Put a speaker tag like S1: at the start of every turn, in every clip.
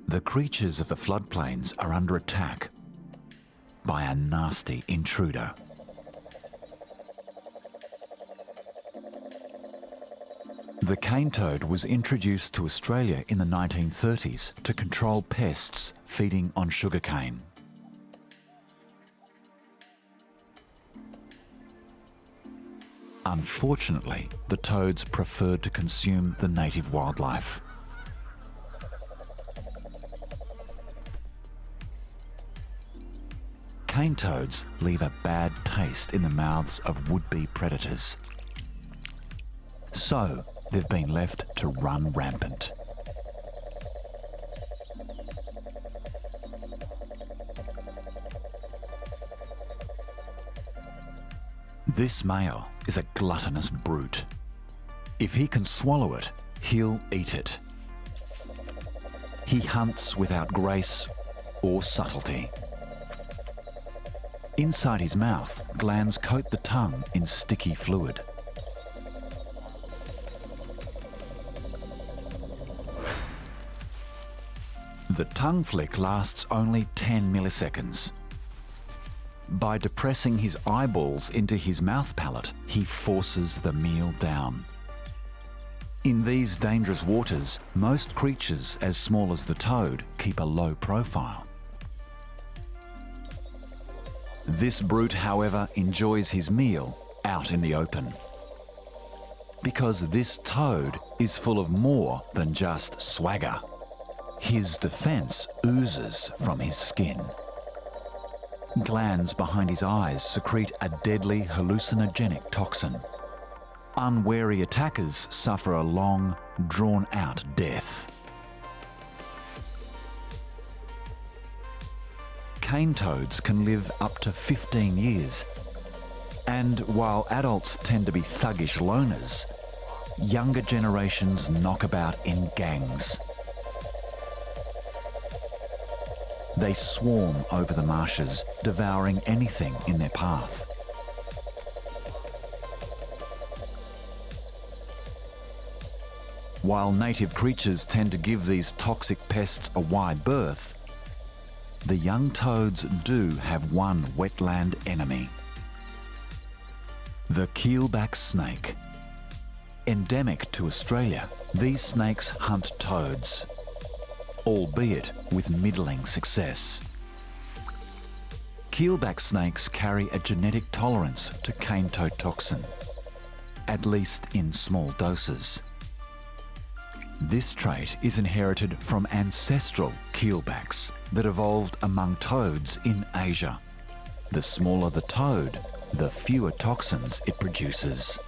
S1: The creatures of the floodplains are under attack by a nasty intruder. The cane toad was introduced to Australia in the 1930s to control pests feeding on sugarcane. Unfortunately, the toads preferred to consume the native wildlife. Cane toads leave a bad taste in the mouths of would-be predators. So, they've been left to run rampant. This male is a gluttonous brute. If he can swallow it, he'll eat it. He hunts without grace or subtlety. Inside his mouth, glands coat the tongue in sticky fluid. The tongue flick lasts only 10 milliseconds. By depressing his eyeballs into his mouth palate, he forces the meal down. In these dangerous waters, most creatures as small as the toad keep a low profile. This brute, however, enjoys his meal out in the open. Because this toad is full of more than just swagger. His defense oozes from his skin. Glands behind his eyes secrete a deadly hallucinogenic toxin. Unwary attackers suffer a long, drawn-out death. Cane toads can live up to 15 years, and while adults tend to be thuggish loners, younger generations knock about in gangs. They swarm over the marshes, devouring anything in their path. While native creatures tend to give these toxic pests a wide berth, the young toads do have one wetland enemy. The keelback snake. Endemic to Australia, these snakes hunt toads, albeit with middling success. Keelback snakes carry a genetic tolerance to cane toad toxin, at least in small doses. This trait is inherited from ancestral keelbacks that evolved among toads in Asia. The smaller the toad, the fewer toxins it produces.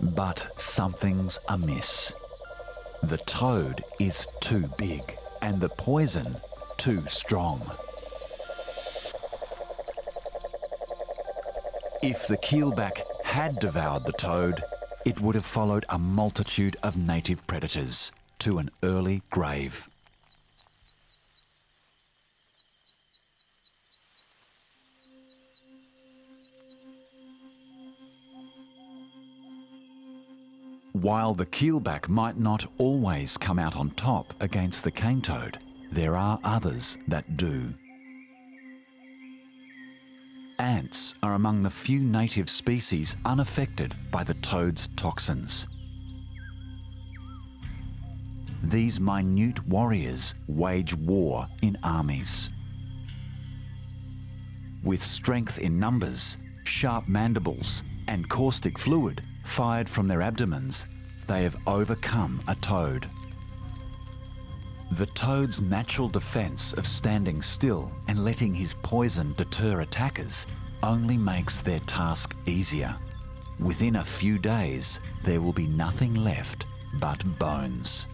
S1: But something's amiss. The toad is too big and the poison too strong. If the keelback had devoured the toad, it would have followed a multitude of native predators to an early grave. While the keelback might not always come out on top against the cane toad, there are others that do. Ants are among the few native species unaffected by the toad's toxins. These minute warriors wage war in armies. With strength in numbers, sharp mandibles, and caustic fluid fired from their abdomens, they have overcome a toad. The toad's natural defense of standing still and letting his poison deter attackers only makes their task easier. Within a few days, there will be nothing left but bones.